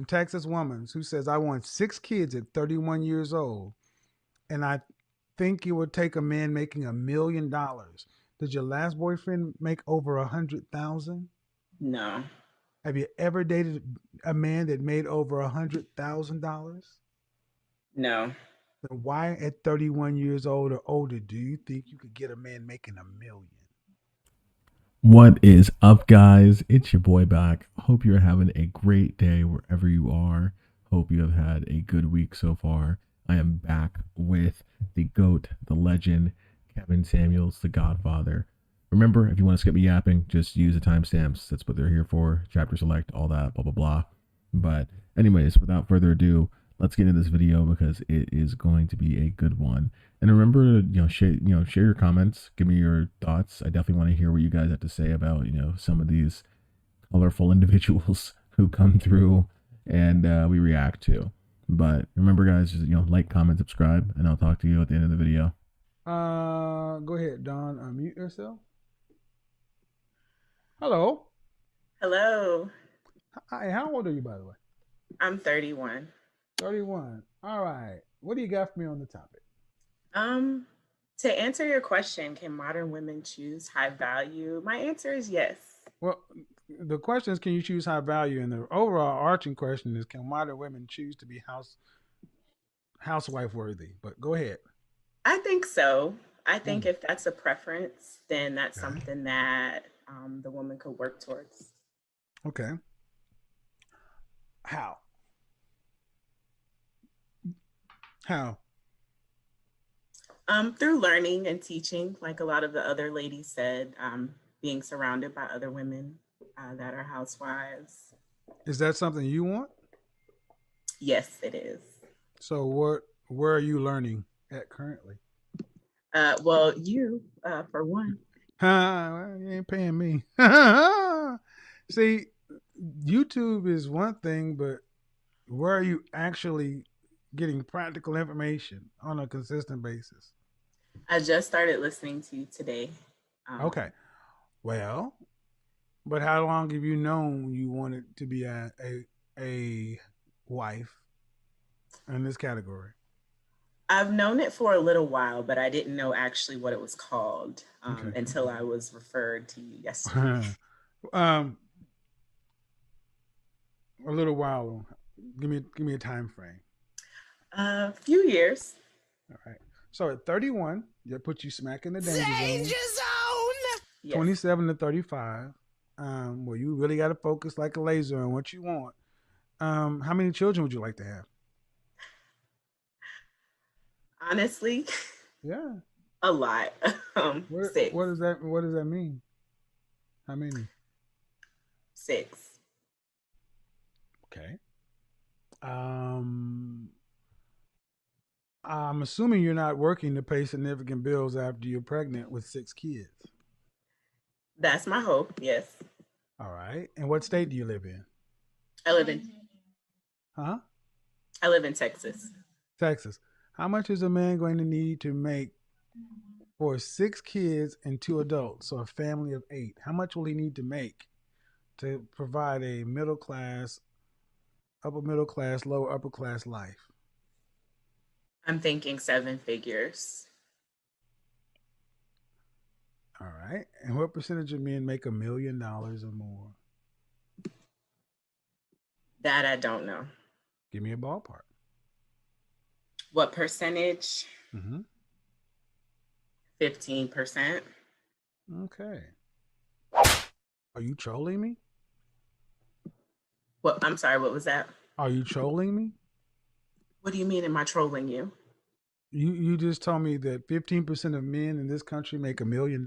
Texas woman who says, I want 6 kids at 31 years old, and I think it would take a man making $1 million. Did your last boyfriend make over 100,000? No. Have you ever dated a man that made over $100,000? No. Then why at 31 years old or older do you think you could get a man making 1 million? What is up, guys? It's your boy back. Hope you're having a great day wherever you are. Hope you have had a good week so far. I am back with the GOAT, the legend, Kevin Samuels, the Godfather. Remember, if you want to skip me yapping, just use the timestamps. That's what they're here for. Chapter select, all that, blah, blah, blah. But anyways, without further ado, let's get into this video because it is going to be a good one. And remember to share your comments, give me your thoughts. I definitely want to hear what you guys have to say about some of these colorful individuals who come through and we react to. But remember, guys, just like, comment, subscribe, and I'll talk to you at the end of the video. Go ahead, Don. Unmute yourself. Hello. Hello. Hi. How old are you, by the way? I'm 31. 31. All right. What do you got for me on the topic? To answer your question, can modern women choose high value? My answer is yes. Well, the question is, can you choose high value? And the overall arching question is, can modern women choose to be housewife worthy? But go ahead. I think so. I think if that's a preference, then that's something that the woman could work towards. Okay. How? Through learning and teaching, like a lot of the other ladies said, being surrounded by other women that are housewives. Is that something you want? Yes, it is. So where are you learning at currently? Well, you, for one. Well, you ain't paying me. See, YouTube is one thing, but where are you actually getting practical information on a consistent basis? I just started listening to you today. Okay. Well, but how long have you known you wanted to be a wife in this category? I've known it for a little while, but I didn't know actually what it was called until I was referred to you yesterday. A little while. Give me a time frame. A few years. All right. So at 31, that puts you smack in the danger zone. Yes. 27 to 35. Well, you really got to focus like a laser on what you want. How many children would you like to have? Honestly, yeah, a lot. 6. What does that mean? How many? 6. Okay. I'm assuming you're not working to pay significant bills after you're pregnant with 6 kids. That's my hope, yes. All right. And what state do you live in? I live in... Huh? I live in Texas. Texas. How much is a man going to need to make for 6 kids and 2 adults, so a family of 8? How much will he need to make to provide a middle class, upper middle class, lower upper class life? I'm thinking 7 figures. All right. And what percentage of men make $1 million or more? That I don't know. Give me a ballpark. What percentage? 15%. Okay. Are you trolling me? What? I'm sorry, what was that? Are you trolling me? What do you mean, am I trolling you? You just told me that 15% of men in this country make $1 million?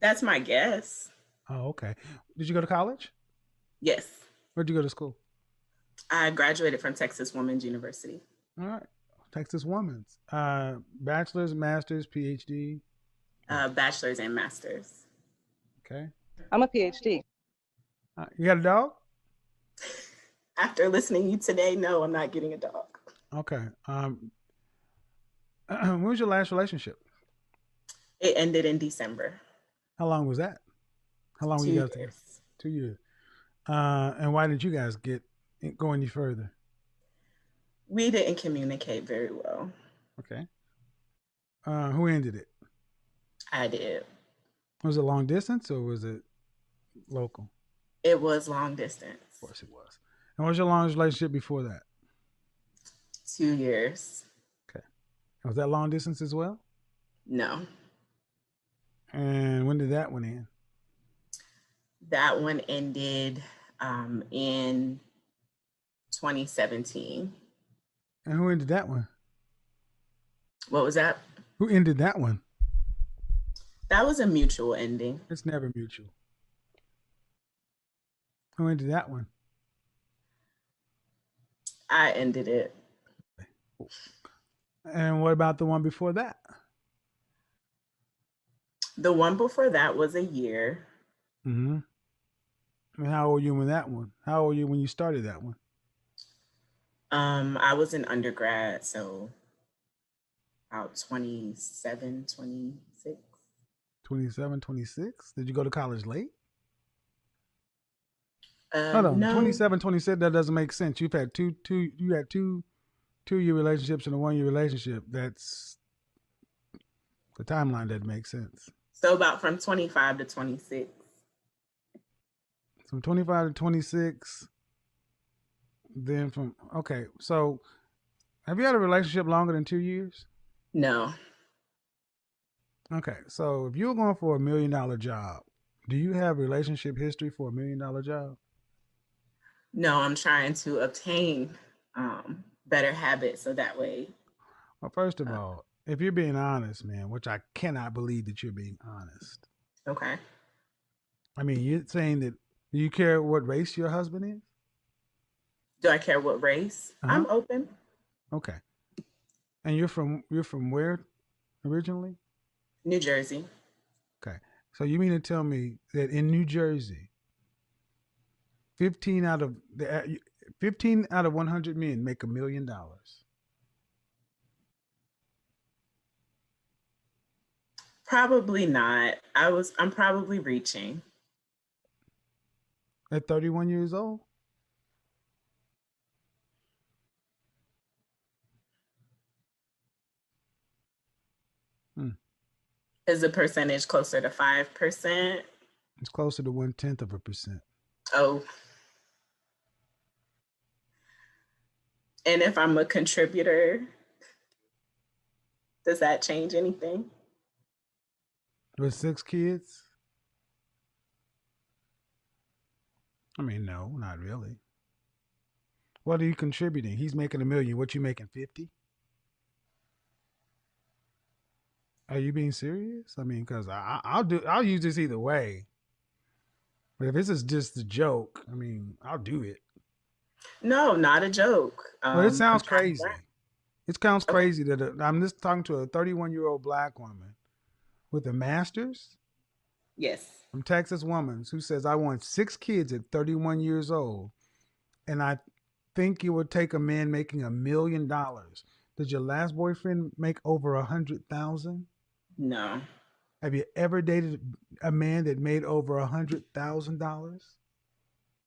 That's my guess. Oh, okay. Did you go to college? Yes. Where'd you go to school? I graduated from Texas Women's University. All right. Texas Women's. Bachelor's, master's, PhD? Bachelor's and master's. Okay. I'm a PhD. You got a dog? After listening to you today, no, I'm not getting a dog. Okay. When was your last relationship? It ended in December. How long was that? How long were you guys together? 2 years. And why did you guys go any further? We didn't communicate very well. Okay. Who ended it? I did. Was it long distance or was it local? It was long distance. Of course it was. And what was your longest relationship before that? 2 years. Okay. Was that long distance as well? No. And when did that one end? That one ended in 2017. And who ended that one? What was that? Who ended that one? That was a mutual ending. It's never mutual. Who ended that one? I ended it. And what about the one before that? The one before that was a year. Mm-hmm. And how old were you when that one? How old were you when you started that one? I was an undergrad, so about 27, 26. 27, 26? Did you go to college late? Hold on, No. 27, 26. That doesn't make sense. You had two 2-year relationships and a 1-year relationship. That's the timeline doesn't make sense. So about from 25 to 26. From 25 to 26. Then okay. So have you had a relationship longer than 2 years? No. Okay. So if you're going for $1 million job, do you have relationship history for $1 million job? No, I'm trying to obtain better habits so that way. Well, first of all, if you're being honest, man, which I cannot believe that you're being honest. Okay. I mean, you're saying that, do you care what race your husband is? Do I care what race? I'm open. Okay. And you're from where originally? New Jersey. Okay. So you mean to tell me that in New Jersey, 15 out of 100 men make $1 million? Probably not. I'm probably reaching. At 31 years old? Is the percentage closer to 5%? It's closer to 0.1%. Oh. And if I'm a contributor, does that change anything? With 6 kids? I mean, no, not really. What are you contributing? He's making $1 million. What you making, 50? Are you being serious? I mean, because I'll use this either way. But if this is just a joke, I mean, I'll do it. No, not a joke. But it sounds crazy. It sounds crazy that I'm just talking to a 31-year-old black woman with a master's. Yes. From Texas woman who says, I want 6 kids at 31 years old. And I think it would take a man making $1 million. Did your last boyfriend make over 100,000? No. Have you ever dated a man that made over $100,000?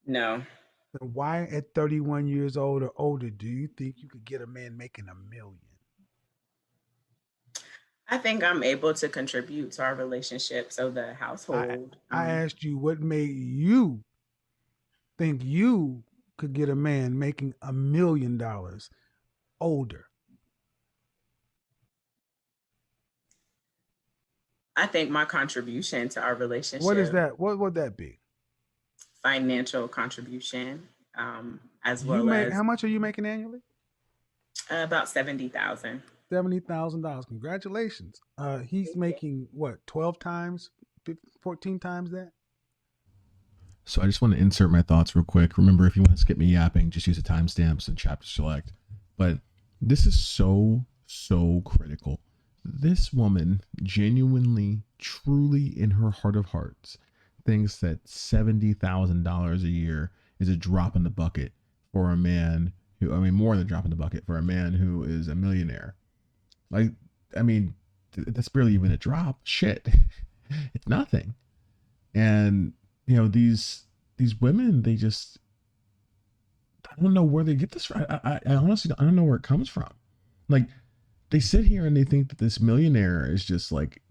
No. Then why at 31 years old or older do you think you could get a man making $1 million? I think I'm able to contribute to our relationship, so the household. I asked you what made you think you could get a man making $1 million older. I think my contribution to our relationship. What is that? What would that be? Financial contribution, as well as. How much are you making annually? About $70,000. $70,000. Congratulations. He's making what? 12 times, 14 times that. So I just want to insert my thoughts real quick. Remember, if you want to skip me yapping, just use the timestamps and chapter select. But this is so critical. This woman genuinely, truly in her heart of hearts, thinks that $70,000 a year is a drop in the bucket for a man who, I mean, more than a drop in the bucket for a man who is a millionaire. Like, I mean, that's barely even a drop. Shit. It's nothing. And, you know, these these women, they just, I don't know where they get this from. I honestly, I don't know where it comes from. Like, they sit here and they think that this millionaire is just like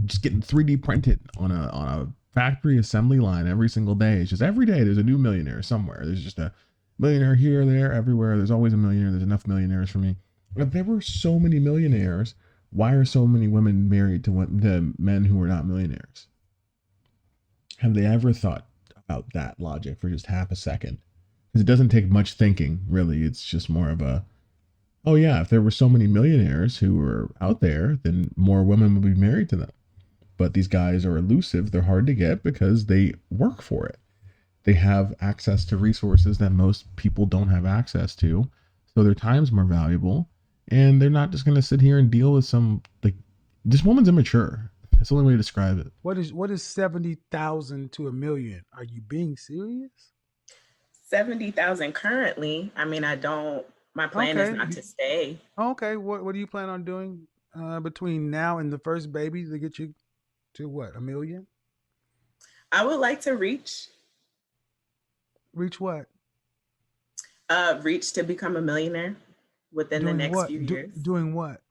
just getting 3D printed on a factory assembly line every single day. It's just every day there's a new millionaire somewhere. There's just a millionaire here, there, everywhere. There's always a millionaire. There's enough millionaires for me. If there were so many millionaires, why are so many women married to men who are not millionaires? Have they ever thought about that logic for just half a second? Because it doesn't take much thinking, really. It's just more of a, oh yeah, if there were so many millionaires who were out there, then more women would be married to them. But these guys are elusive. They're hard to get because they work for it. They have access to resources that most people don't have access to. So their time's more valuable. And they're not just going to sit here and deal with some, like, this woman's immature. That's the only way to describe it. What is 70,000 to a million? Are you being serious? 70,000 currently. I mean, my plan is not to stay. Okay. What do you plan on doing between now and the first baby to get you to what, 1 million? I would like to reach what? Reach to become a millionaire within the next few years. Doing what?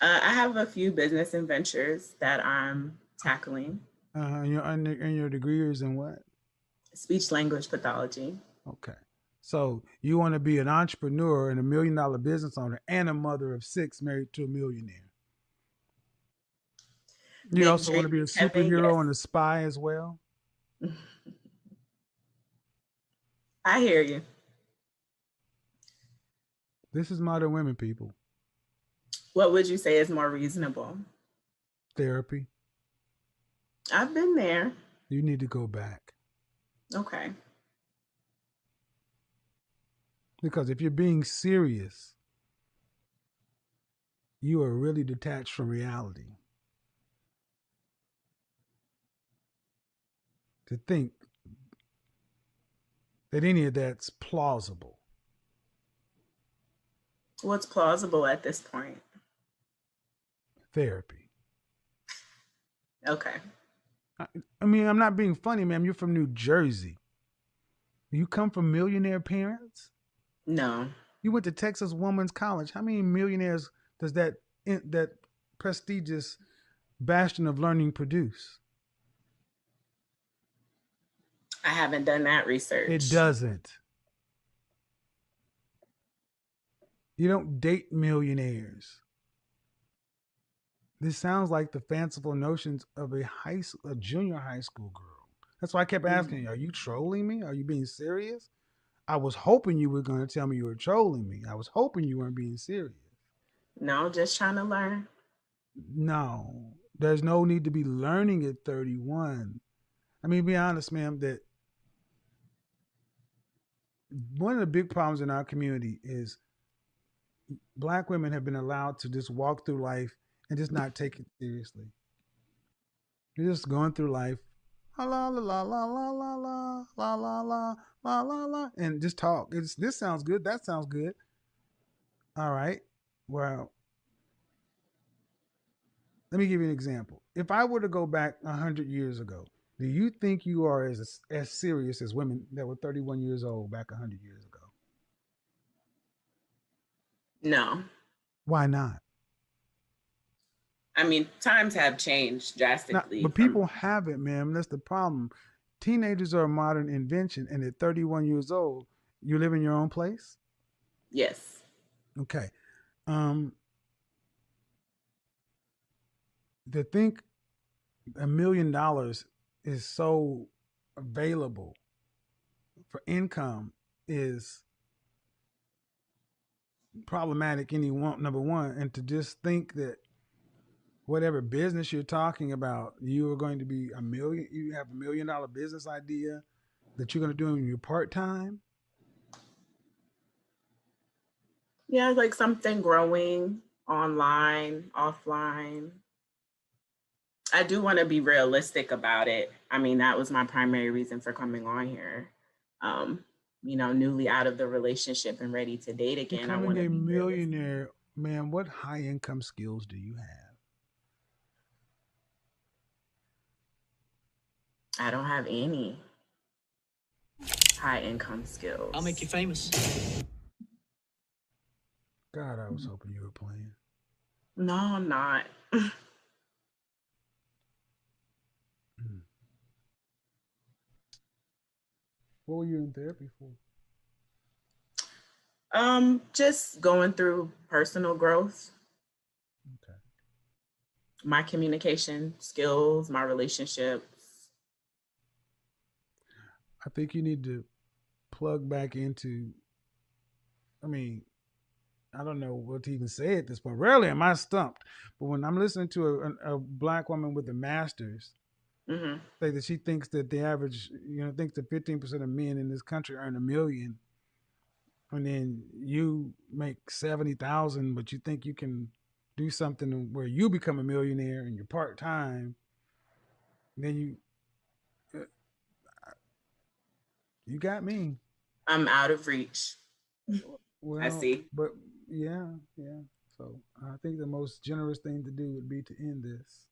I have a few business ventures that I'm tackling. And your degree is in what? Speech language pathology. Okay. So you want to be an entrepreneur and $1 million business owner and a mother of 6 married to a millionaire. You also want to be a superhero and a spy as well? I hear you. This is modern women, people. What would you say is more reasonable? Therapy. I've been there. You need to go back. Okay. Because if you're being serious, you are really detached from reality. To think that any of that's plausible. What's plausible at this point? Therapy. Okay. I mean, I'm not being funny, ma'am. You're from New Jersey. You come from millionaire parents? No. You went to Texas Women's College. How many millionaires does that prestigious bastion of learning produce? I haven't done that research. It doesn't. You don't date millionaires. This sounds like the fanciful notions of a junior high school girl. That's why I kept asking you, are you trolling me? Are you being serious? I was hoping you were going to tell me you were trolling me. I was hoping you weren't being serious. No, just trying to learn. No, there's no need to be learning at 31. I mean, be honest, ma'am, that one of the big problems in our community is Black women have been allowed to just walk through life and just not take it seriously. You're just going through life, la la la la la la la la la la la la la, and just talk. This sounds good. That sounds good. All right. Well, let me give you an example. If I were to go back 100 years ago, do you think you are as serious as women that were 31 years old back 100 years ago? No. Why not? I mean, times have changed drastically. But people haven't, ma'am. That's the problem. Teenagers are a modern invention, and at 31 years old, you live in your own place? Yes. Okay. To think $1 million is so available for income is problematic, number one. And to just think that whatever business you're talking about, you are going to be you have $1 million business idea that you're going to do in your part-time. Yeah, like something growing online, offline. I do want to be realistic about it. I mean, that was my primary reason for coming on here. Newly out of the relationship and ready to date again. Becoming I want to be a millionaire, man. What high income skills do you have? I don't have any. high income skills. I'll make you famous. God, I was hoping you were playing. No, I'm not. What were you in therapy for? Just going through personal growth. Okay. My communication skills, my relationships. I think you need to plug back into, I mean, I don't know what to even say at this point. Rarely am I stumped, but when I'm listening to a black woman with a master's, say that she thinks that the average, thinks that 15% of men in this country earn $1 million, and then you make 70,000, but you think you can do something where you become a millionaire and you're part time, then you got me. I'm out of reach. Well, I see. But yeah. So I think the most generous thing to do would be to end this.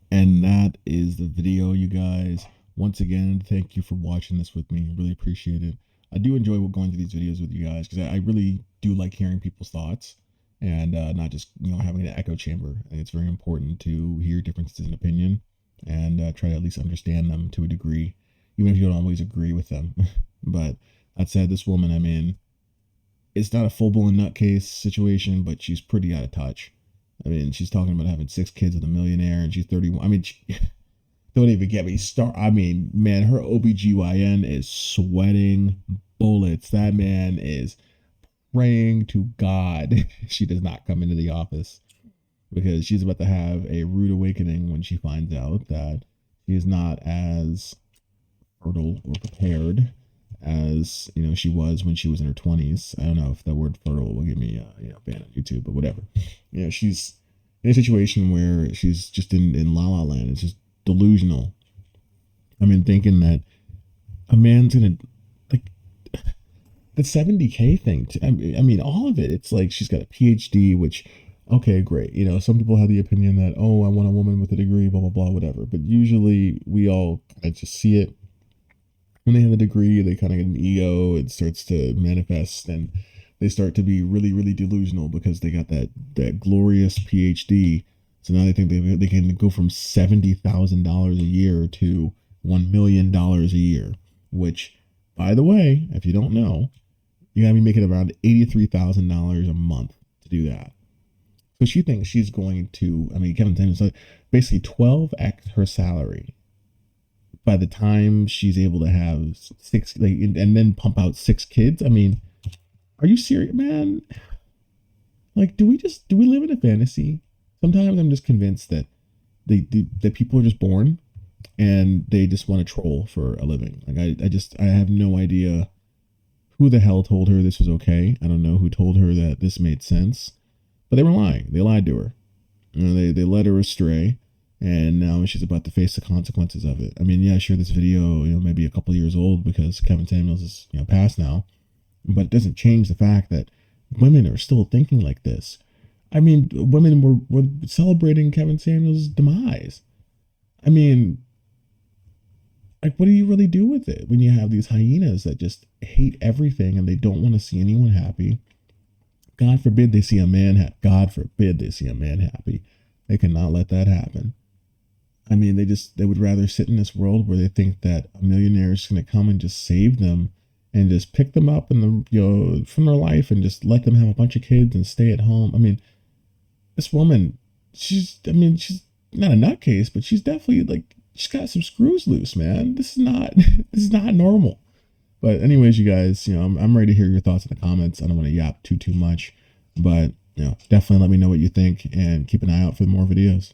And that is the video, you guys. Once again, thank you for watching this with me. Really appreciate it. I do enjoy going through these videos with you guys because I really do like hearing people's thoughts and not just having an echo chamber. I think it's very important to hear differences in opinion and try to at least understand them to a degree, even if you don't always agree with them. But that said, this woman, I mean, it's not a full-blown nutcase situation, but she's pretty out of touch. I mean, she's talking about having 6 kids with a millionaire, and she's 31. I mean, don't even get me started. I mean, man, her OBGYN is sweating bullets. That man is praying to God she does not come into the office, because she's about to have a rude awakening when she finds out that she is not as fertile or prepared as she was when she was in her 20s. I don't know if the word fertile will give me ban on YouTube, but whatever. She's in a situation where she's just in la la land. It's just delusional. I mean, thinking that a man's gonna, like, the 70K thing. I mean, all of it. It's like she's got a PhD, which, okay, great. Some people have the opinion that, oh, I want a woman with a degree, blah blah blah, whatever. But usually we all kind of just see it. When they have a degree, they kind of get an ego. It starts to manifest, and they start to be really, really delusional because they got that glorious PhD. So now they think they can go from $70,000 a year to $1 million a year. Which, by the way, if you don't know, you gotta be making around $83,000 a month to do that. So she thinks she's going to. I mean, Kevin Samuels basically 12x her salary by the time she's able to have 6, and then pump out 6 kids. I mean, are you serious, man? Like, do we live in a fantasy? Sometimes I'm just convinced that that people are just born and they just want to troll for a living. Like, I have no idea who the hell told her this was okay. I don't know who told her that this made sense, but they were lying. They lied to her. They led her astray. And now she's about to face the consequences of it. I mean, yeah, sure, this video, maybe a couple years old because Kevin Samuels is, past now, but it doesn't change the fact that women are still thinking like this. I mean, women were celebrating Kevin Samuels' demise. I mean, like, what do you really do with it when you have these hyenas that just hate everything and they don't want to see anyone happy? God forbid they see a man happy. God forbid they see a man happy. They cannot let that happen. I mean, they would rather sit in this world where they think that a millionaire is going to come and just save them and just pick them up in from their life and just let them have a bunch of kids and stay at home. I mean, this woman, she's not a nutcase, but she's definitely she's got some screws loose, man. This is not normal. But anyways, you guys, I'm ready to hear your thoughts in the comments. I don't want to yap too much, but definitely let me know what you think and keep an eye out for more videos.